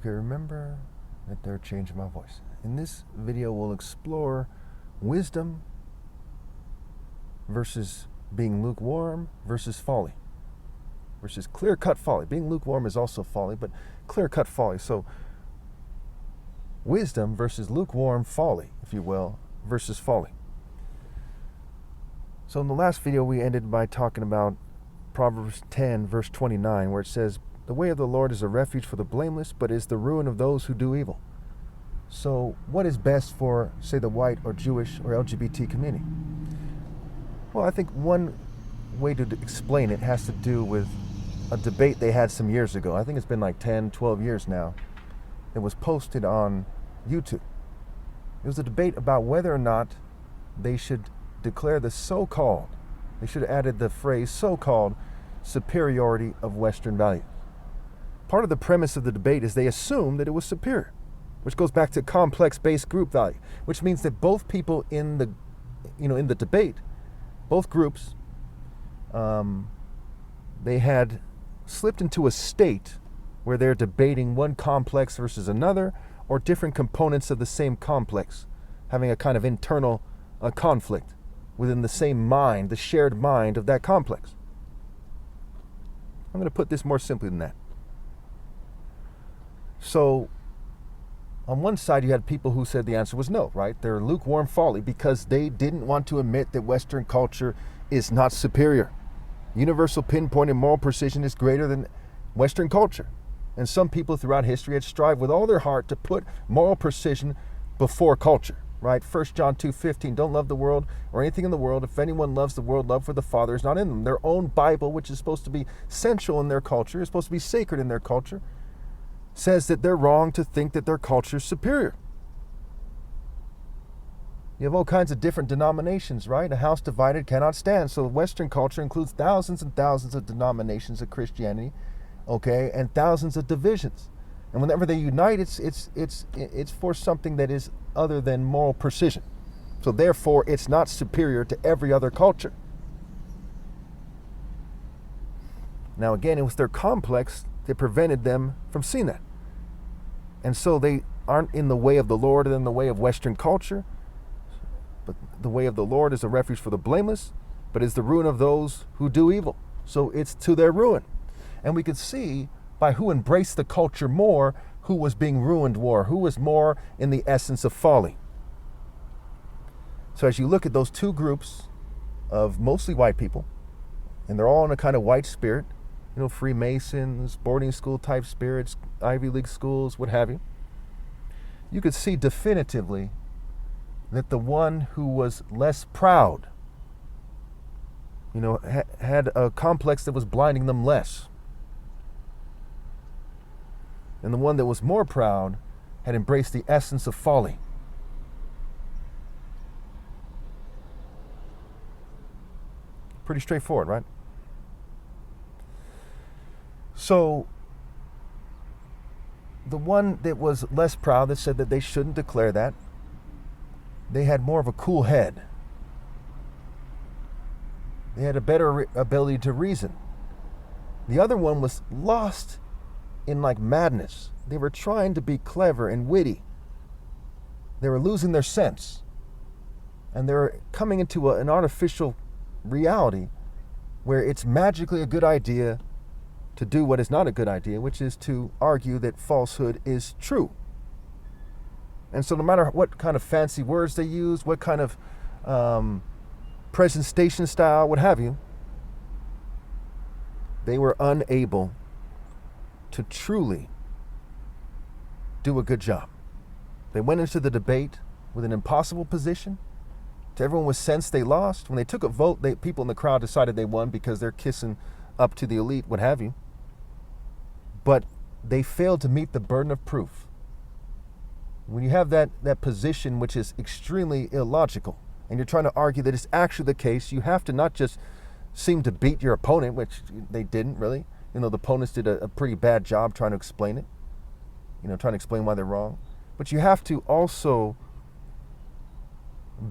Okay, remember that they're changing my voice. In this video, we'll explore wisdom versus being lukewarm versus folly, versus clear-cut folly. Being lukewarm is also folly, but clear-cut folly. So wisdom versus lukewarm folly, if you will, versus folly. So in the last video, we ended by talking about Proverbs 10, verse 29, where it says, "The way of the Lord is a refuge for the blameless, but is the ruin of those who do evil." So what is best for, say, the white or Jewish or LGBT community? Well, I think one way to explain it has to do with a debate they had some years ago. I think it's been like 10, 12 years now. It was posted on YouTube. It was a debate about whether or not they should declare the so-called, they should have added the phrase so-called superiority of Western values. Part of the premise of the debate is they assumed that it was superior, which goes back to complex-based group value, which means that both people in the debate, both groups, they had slipped into a state where they're debating one complex versus another, or different components of the same complex, having a kind of internal conflict within the same mind, the shared mind of that complex. I'm going to put this more simply than that. So, on one side, you had people who said the answer was no, right? They're lukewarm folly because they didn't want to admit that Western culture is not superior. Universal pinpoint and moral precision is greater than Western culture. And some people throughout history had strived with all their heart to put moral precision before culture, right? 1 John 2:15, don't love the world or anything in the world. If anyone loves the world, love for the Father is not in them. Their own Bible, which is supposed to be central in their culture, is supposed to be sacred in their culture, says that they're wrong to think that their culture is superior. You have all kinds of different denominations, right? A house divided cannot stand. So Western culture includes thousands and thousands of denominations of Christianity, okay, and thousands of divisions. And whenever they unite, it's for something that is other than moral precision. So therefore, it's not superior to every other culture. Now again, it was their complex that prevented them from seeing that. And so they aren't in the way of the Lord and in the way of Western culture. But the way of the Lord is a refuge for the blameless, but is the ruin of those who do evil. So it's to their ruin. And we could see by who embraced the culture more, who was being ruined more, who was more in the essence of folly. So as you look at those two groups of mostly white people, and they're all in a kind of white spirit, Freemasons, boarding school type spirits, Ivy League schools, what have you, you could see definitively that the one who was less proud, had a complex that was blinding them less. And the one that was more proud had embraced the essence of folly. Pretty straightforward, right? So, the one that was less proud, that said that they shouldn't declare that, they had more of a cool head. They had a better ability to reason. The other one was lost in like madness. They were trying to be clever and witty. They were losing their sense. And they were coming into an artificial reality where it's magically a good idea to do what is not a good idea, which is to argue that falsehood is true. And so no matter what kind of fancy words they used, what kind of presentation style, what have you, they were unable to truly do a good job. They went into the debate with an impossible position. To everyone with sense, they lost. When they took a vote, people in the crowd decided they won because they're kissing up to the elite, what have you. But they failed to meet the burden of proof. When you have that position which is extremely illogical, and you're trying to argue that it's actually the case, you have to not just seem to beat your opponent, which they didn't really. The opponents did a pretty bad job trying to explain it, trying to explain why they're wrong. But you have to also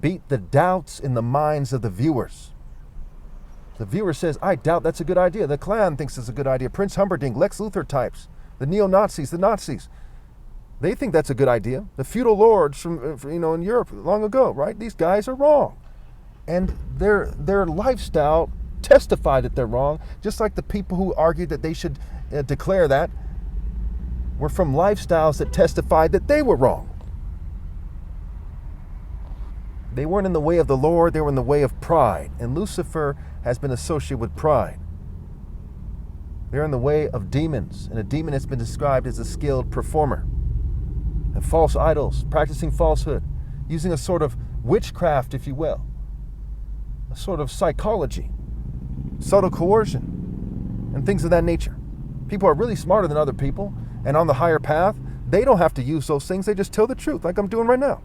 beat the doubts in the minds of the viewers. The viewer says, I doubt that's a good idea. The Klan thinks it's a good idea. Prince Humperdinck, Lex Luthor types, the neo-Nazis, the Nazis. They think that's a good idea. The feudal lords from in Europe long ago, right? These guys are wrong, and their lifestyle testified that they're wrong. Just like the people who argued that they should declare that were from lifestyles that testified that they were wrong. They weren't in the way of the Lord, they were in the way of pride. And Lucifer has been associated with pride. They're in the way of demons, and a demon has been described as a skilled performer. And false idols, practicing falsehood, using a sort of witchcraft, if you will, a sort of psychology, subtle coercion, and things of that nature. People are really smarter than other people, and on the higher path, they don't have to use those things. They just tell the truth, like I'm doing right now.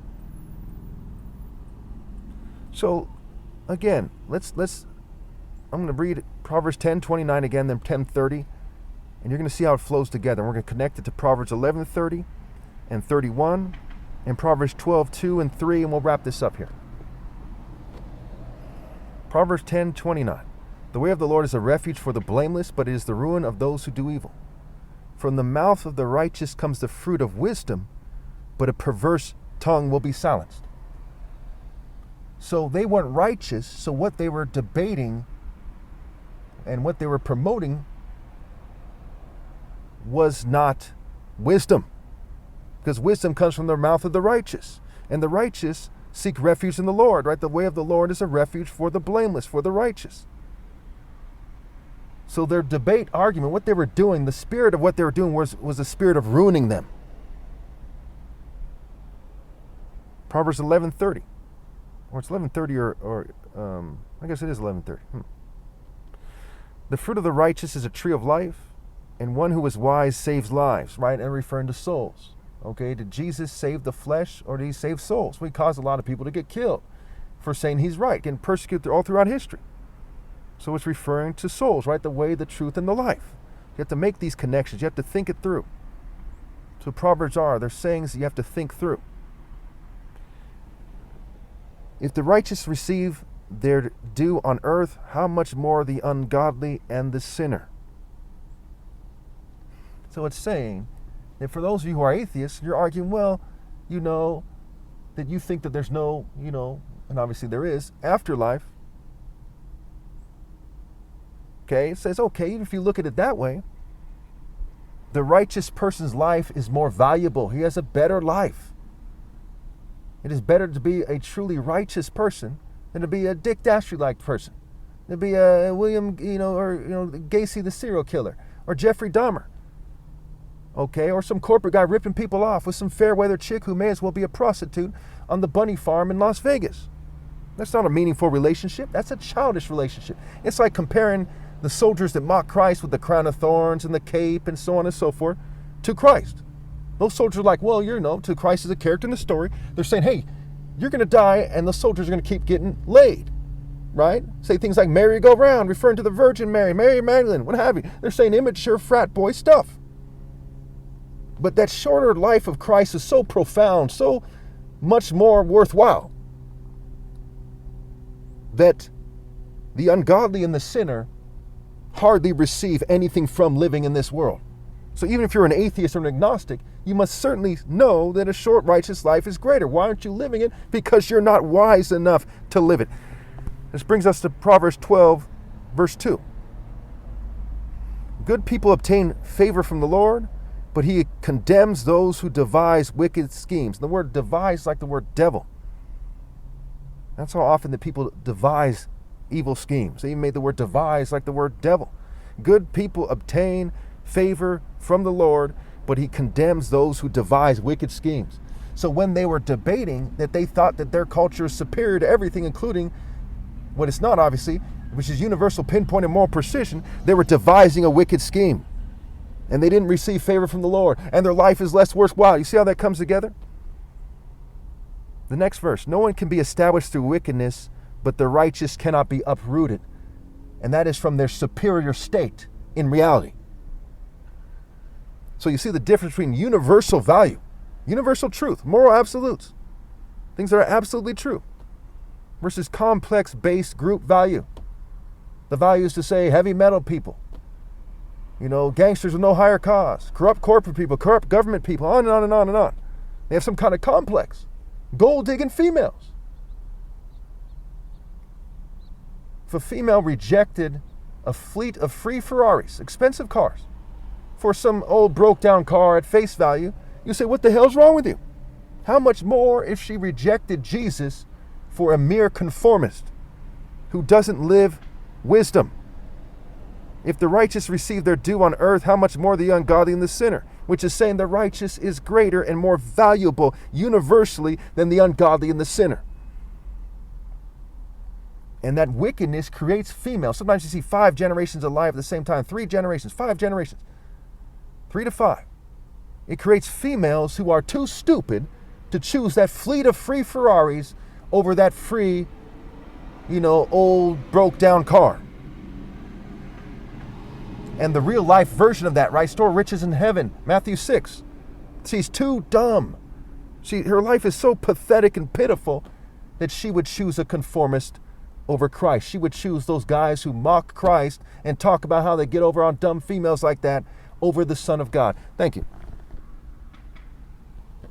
So, again, I'm going to read Proverbs 10:29 again, then 10:30, and you're going to see how it flows together. And we're going to connect it to Proverbs 11:30 and 31, and Proverbs 12:2 and 3, and we'll wrap this up here. Proverbs 10:29. The way of the Lord is a refuge for the blameless, but it is the ruin of those who do evil. From the mouth of the righteous comes the fruit of wisdom, but a perverse tongue will be silenced. So they weren't righteous, so what they were debating and what they were promoting was not wisdom. Because wisdom comes from the mouth of the righteous. And the righteous seek refuge in the Lord, right? The way of the Lord is a refuge for the blameless, for the righteous. So their debate, argument, what they were doing, the spirit of what they were doing was a spirit of ruining them. Proverbs 11:30. Or it's 11:30 or I guess it is 11:30. The fruit of the righteous is a tree of life, and one who is wise saves lives, right? And referring to souls. Okay, did Jesus save the flesh or did he save souls? Well, he caused a lot of people to get killed for saying he's right, getting persecuted all throughout history. So it's referring to souls, right? The way, the truth, and the life. You have to make these connections. You have to think it through. So Proverbs they're sayings that you have to think through. If the righteous receive their due on earth, how much more the ungodly and the sinner? So it's saying that for those of you who are atheists, you're arguing, well, that you think that there's no, and obviously there is, afterlife. Okay, it says, okay, even if you look at it that way, the righteous person's life is more valuable. He has a better life. It is better to be a truly righteous person than to be a Dick Dastardly-like person. To be a William, or Gacy the serial killer, or Jeffrey Dahmer. Okay, or some corporate guy ripping people off with some fair-weather chick who may as well be a prostitute on the bunny farm in Las Vegas. That's not a meaningful relationship. That's a childish relationship. It's like comparing the soldiers that mock Christ with the crown of thorns and the cape and so on and so forth to Christ. Those soldiers are like, well, to Christ as a character in the story. They're saying, hey, you're going to die and the soldiers are going to keep getting laid, right? Say things like merry-go-round, referring to the Virgin Mary, Mary Magdalene, what have you. They're saying immature frat boy stuff. But that shorter life of Christ is so profound, so much more worthwhile, that the ungodly and the sinner hardly receive anything from living in this world. So even if you're an atheist or an agnostic, you must certainly know that a short righteous life is greater. Why aren't you living it? Because you're not wise enough to live it. This brings us to Proverbs 12, verse 2. Good people obtain favor from the Lord, but he condemns those who devise wicked schemes. And the word devise is like the word devil. That's how often that people devise evil schemes. They even made the word devise like the word devil. Good people obtain favor from the Lord, but he condemns those who devise wicked schemes. So when they were debating that they thought that their culture is superior to everything, including what it's not, obviously, which is universal pinpoint and moral precision, they were devising a wicked scheme. And they didn't receive favor from the Lord, and their life is less worthwhile. You see how that comes together? The next verse, no one can be established through wickedness, but the righteous cannot be uprooted. And that is from their superior state in reality. So you see the difference between universal value, universal truth, moral absolutes, things that are absolutely true, versus complex base group value. The value is to say heavy metal people, Gangsters with no higher cause, corrupt corporate people, corrupt government people, on and on and on and on. They have some kind of complex. Gold-digging females. If a female rejected a fleet of free Ferraris, expensive cars, for some old broke-down car at face value, you say, what the hell's wrong with you? How much more if she rejected Jesus for a mere conformist who doesn't live wisdom? If the righteous receive their due on earth, how much more the ungodly and the sinner? Which is saying the righteous is greater and more valuable universally than the ungodly and the sinner. And that wickedness creates females. Sometimes you see 5 generations alive at the same time, 3 generations, 5 generations, 3 to 5. It creates females who are too stupid to choose that fleet of free Ferraris over that free, old broke down car. And the real life version of that, right? Store riches in heaven, Matthew 6. She's too dumb. Her life is so pathetic and pitiful that she would choose a conformist over Christ. She would choose those guys who mock Christ and talk about how they get over on dumb females like that over the Son of God. Thank you.